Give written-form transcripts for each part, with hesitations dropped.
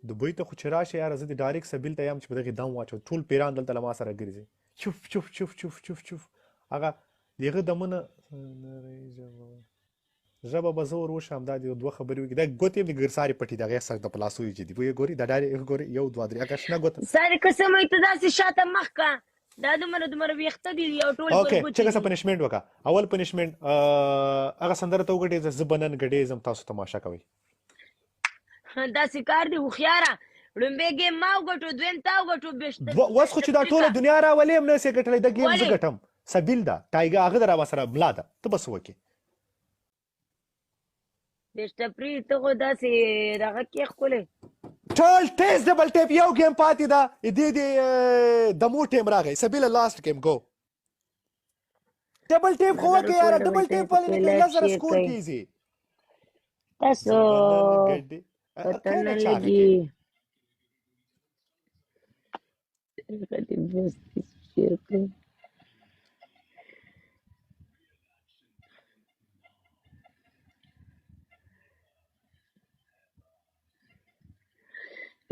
دوبۍ ته خو چې راشې یاره زه د ډایرکټ سبیل ته یم چې په دغې دم واچو ټول پیران دلته له ما سره ګرځي چوف چوف چوف چوف چوف چوف هغه د هغه دمونه ژبه به زه ور وشم دا د دوه خبرې وکړي دا ګوتې د ګرساري پټي دغې سر د پلاسو یې دي وې ګوري دا ډایرکټ ګوري یو دوه درې هغه شنه ګوته ساري قسم وي ته داسې شاته مخ کا دا دومره ویښته دي یو ټول اوکې چې څه پنشمنت وکړه اول پنشمنت هغه سندره ته وګټې زه بنن ګډېزم تاسو تماشا کوئ داسې کار دی هوښیاره لومبی ګیم ما وګټو دویم تا وګټو اوس خو چې دا ټوله دنیا راولې هم نسې ګټلی دا ګیم زه ګټم سبیل ده ټایګه هغه د رابه سره ملا ده ته به څه وکړې بېشتپري ته خو داسې دغه کې ښکلی ټول ټیس ډبل ټیپ یو ګیم پاتې ده دې دمو ټیم راغی سبیله لاست ګیم گو ډبل ټیپ خو وکړې یاره ډبل ټیپ ولې نه کوي 10 سکور کیږي تاسو پته نه لګي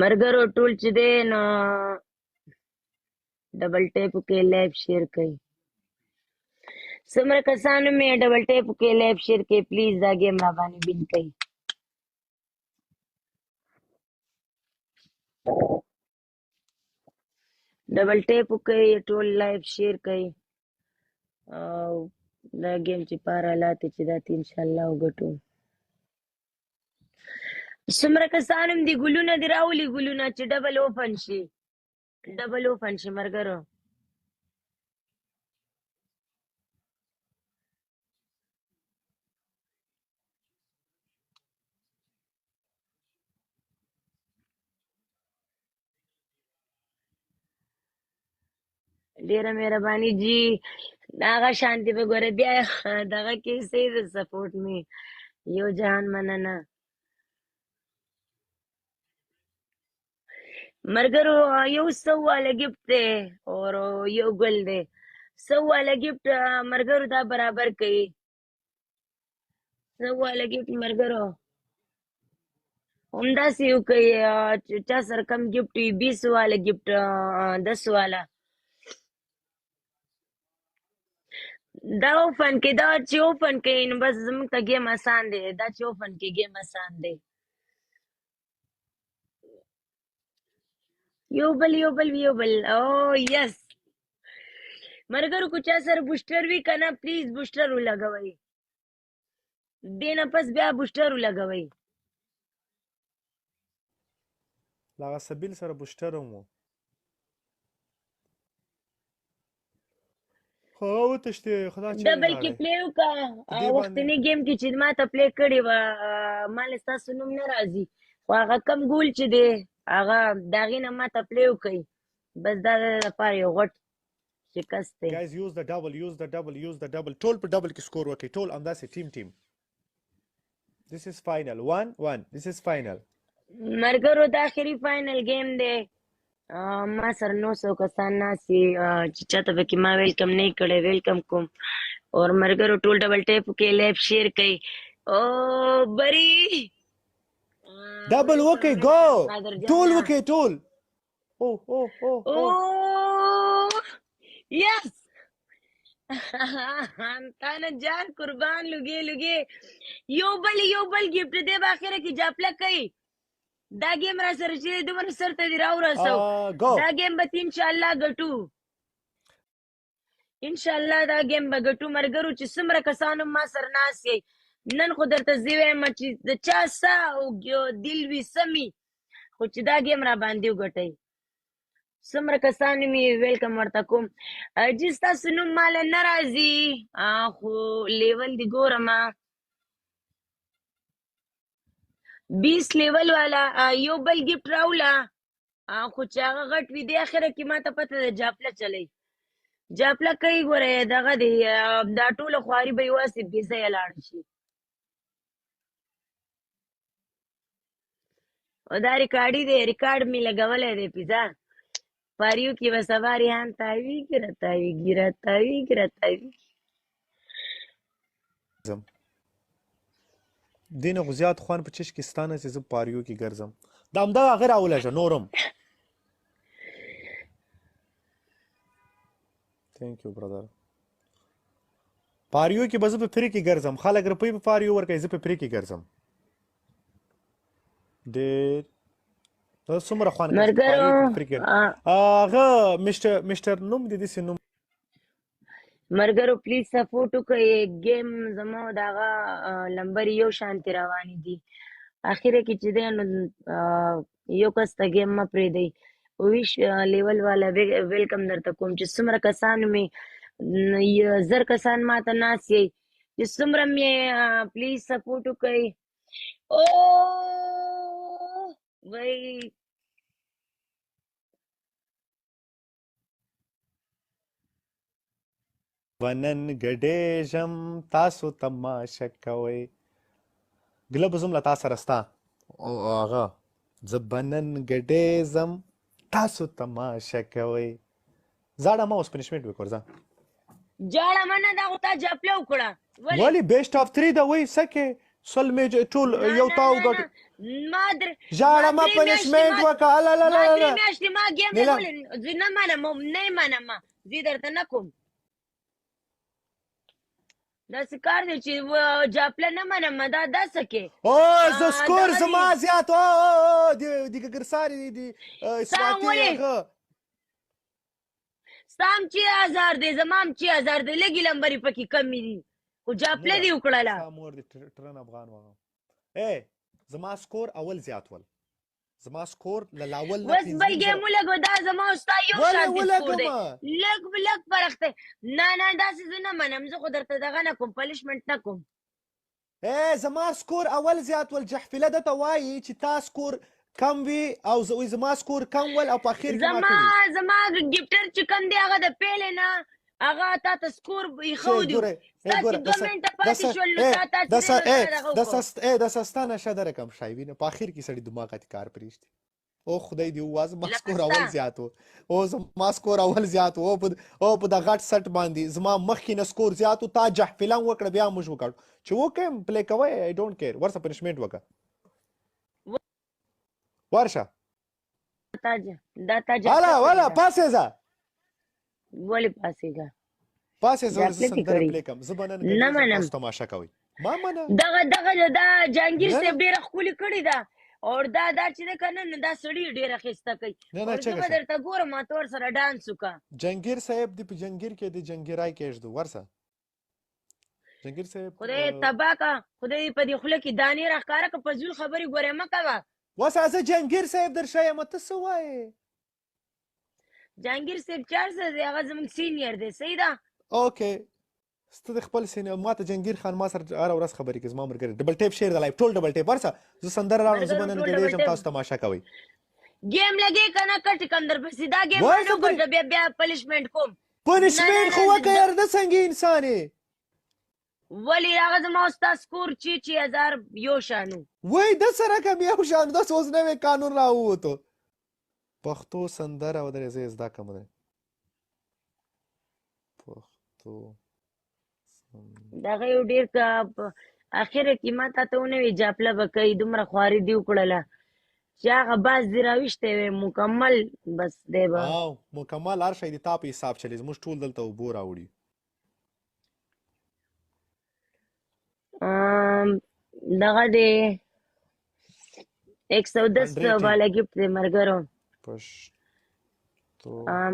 مرګرو ټول چې دی نو ډبل ټیپ کې لایف شیر کوي څومره کسانو مې ډبل ټیپ کې لایف شیر کوي پلیز دا ګیم را باندې بین کوي ډبل ټیپ کوي ټول لایف شیر کوي او دا ګیم چې پاره لاته چې دا ان شاء الله وګټو څومره کسان هم دي ګلونه دي راولي ګلونه چې ډبل اوپن شي مرګرو ډیره مهرباني جی هغه شانتي به ګوره بیا دغه کې سي د سپورټ می یو جهان مننه مرګرو یو 100 والا गिफ्ट دی اور یو ګل دی 100 والا गिफ्ट مرګرو دا برابر کوي 100 والا गिफ्ट مرګرو همداسې یو کوي چا سره کم गिफ्ट 20 والا गिफ्ट 10 والا دا اوپن کې دا چې اوپن کوي نو بس زموږ ته ګیم آسان دی دا چې اوپن کې ګیم آسان دی یو بل او یس مرګرو کو چا سره بوسټر وی کنه پلیز بوسټر ولګوي دینه پس بیا بوسټر ولګوي لا سبیل سره بوسټر مو خو تشته خدا چې ډبل کې پلی وکا وختنی گیم کې چې ما ته پلی کړی و مال تاسو نوم نه راځي خو هغه کم ګول چې دی هغه داغې نه ما ته پلی وکړي بس دا لپاره یو غټ شکست دی guys use the double ټول په ډبل کې سکور وکړي ټول همداسې ټیم this is final 1-1 this is final مرګرو دا اخري فائنل گیم دی ما سره 900 کسان ناسي چې چاته به کې ما ویلکم نه کړي ویلکم کوم اور مرګرو ټول ډبل ټیپ کې لایف شیر کوي او بری ډبل وکي ګو ټول وکي ټول او یس تانا جان قربان لګي یو بل गिफ्ट دې باخره کې جاپله کوي دا گیم را سره چې دومره سر ته دی راورسو دا گیم به ان شاء الله ګټو ان شاء الله دا گیم به ګټو مرګرو چې څومره کسانو ما سره ناسي نن خو درته زیوایم چې د چا سا او دل وی سمي خو چې دا گیم را باندې وګټي څومره کسانو می ویلکم ورته کوم چې تاسو نوم مال ناراضي خو لیول دی ګورم 20 لیول والا یو بل गिफ्ट راولا خو چې هغه غټ وي دی اخره کې ما ته پته ده جاپله چلی جاپله کوي ګوره دغه دی دا ټوله خواري به یواسې پیسه یې لاړ شي او دا ریکارډي دی ریکارډ می لګولی دی پیزا پاریو کې به سواری هان تاویږي راتاویږي دینه غو زیات خوان په چش کې ستانه چې زه پاریو کې ګرځم دا همدغه هغه راولېږه نورم تھینک یو برادر پاریو کې به زه په فری کې ګرځم خلک روپۍ په پاریو ورکوي زه په فری کې ګرځم ډېر ته څومره خوند کوي مرګرو هغه مسټر نوم دې داسې نوم مرګرو پلیز سپورټ وکړئ ګیم زما دغه لمبر یو شانتي روانې دي اخره کې چې دی نو یو کس ته ګیم مه پرېږدئ 20 لیول والا ویلکم درته کوم چې څومره کسان مې 1000 کسان ماته ناست یئ چې څومره مې پلیز سپورټ وکړئ او وای ونن ګډېږم تاسو تماشه کوئ ګله به زم له تا سره ستا هغه زه به نن ګډېږم تاسو تماشه کوئ زاړه ما اوس پنشمنټ وکړ ځه جاړه منه دا خو تا جپله وکړه ولې بیسټ اف 3 دا وایي سکې سل مې ټول یو تاو ګټ ژاړه ما پنشمنټ وکړه ما درې میاشتې ما ګیم نه کولې زه نه منم نه یې منم زه درته نه کوم داسې کار دی چې جاپله نه منم دا داسې کې او زه سکور زما زیات د ګګرساري د سواتي هغه ستا هم 6000 دی زما هم 6000 دی لږې لمبرې پکې کمې دي خو جاپله دې وکړله مور د ټرن افغان وغه زما سکور اول زیات ول زما سکور لاول بس بل ګیم ولګو دا زما او ستا یو شان دي سکور دی لږ فرق دی نه داسې زه نه منم زه خو درته دغه نه کوم پنشمنټ نه کوم زما سکور اول زیات ول جحفله درته وایي چې تا سکور کم وي او زما سکور کم ول او په اخر کې زما ګفټر چې کم دی هغه د پیلې نه هغه تا ته سکور ایښودي ستا چې 2 منټه پاتې شول نو تا داسې ستا نشه ده رقم شی وینه په اخر کې سړي دماغ ته کار پرېږدي او خدای دې ووایه زما سکور اول زیات و او زما سکور اول زیات و او په د غټ سټ باندې زما مخکې نه سکور زیات و تا جحفله وکړه بیا موږ وکړو چې وکړم پلی کوئ آی ډونټ کیر ورسه پنشمنټ وکړه ورشه والا پاسېځه ولې پاسېږه پاسېځه زه سندره پلی کوم زه به نن تاسو تماشه کوئ ما منه دغه دا جهانګیر صاحب ډېره ښکلې کړې ده او دا چې دی که نه دا سړي ډېره ښایسته کوي زه به درته ګورم ما ته ورسره ډانس وکړه جهانګیر صاحب دی په جهانګیر کې د جهانګیرای کې ږدو ورسه جهانګیر صاحب خدای تباه که خدای په دې خوله کې دانې راښکاره که فضول خبرې ګورې مه کوه وسه زه جهانګیر صاحب در ښیم ته څه وایې جهانګیر صاحب چارسه دی هغه زموږ سینیر دی صحیح ده اوکې سته د خپل سینیر ما ته جهانګیر خان ما سره هره ورځ خبرې کوي زما ملګری ډبل ټیپ شیر د لایف ټول ډبل ټیپ ورسه زه سندره راوړم زه به نن ګډېږم تاسو تماشه کوئ ګیم لګې که نه کټ کم درپسې دا ګیم نه وګټه بیا پنشمنټ کوم پنشمنټ خو وکړه یار نه څنګه انسان یې ولې هغه زما او ستا سکور 6000 یو شان و وای د سره کم یو شان داسې اوس نوی قانون راووتو پښتو سندره ودرې زه یې زده کړم دی پښتو دغه یو ډېر اخره کې ما تا ته ونوي جاپله به کوي دومره خواري دې وکړله چې هغه باز دې راویشتی وی مکمل بس دی به مکمل هر شی د تا په حساب چلی زموږ ټول دلته اوبو راوړي دغه دی 110 والا ګفټ دی مرګرو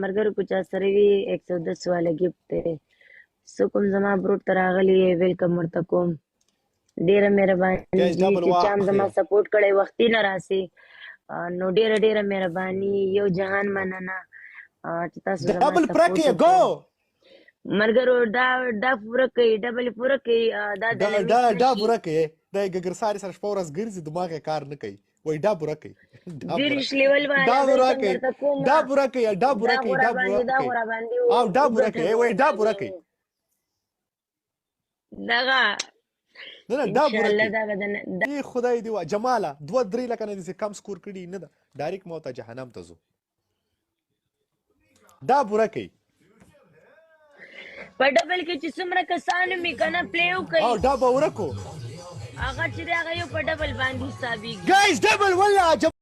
مرګرو که چا سره وي 110 والا ګفټ دی څه کوم زما بروډ ته راغلی ویلکم ورته کوم ډېره مهرباني چې چا هم زما سپورټ کړی وختي نه راسي نو ډېره مهرباني یو جهان مننه چې تاسو زما سپورټ مرګرو دا پوره کوي ډبل پوره کوي دا پوره کوي دا ګګرساري سره شپه ورځ ګرځي دماغ یې کار نه کوي وای دا پوره کوي دیرش لیول والا دا پوره کوي دا پوره کوي دا پوره کوي او دا پوره کوي وای دا پوره کوي دغه نه دا پوره کوي خدای دی جماله 2-3 لکه نه دي کم سکور کړي نه ده ډایرکټ مو ته جهنم ته ځو دا پوره کوي په ډبل کې چې څومره کسانو مې که نه پلی وکړي او دا به ورکو هغه چې دی هغه یو په ډبل باندې حسابېږي ګایز ډبل والله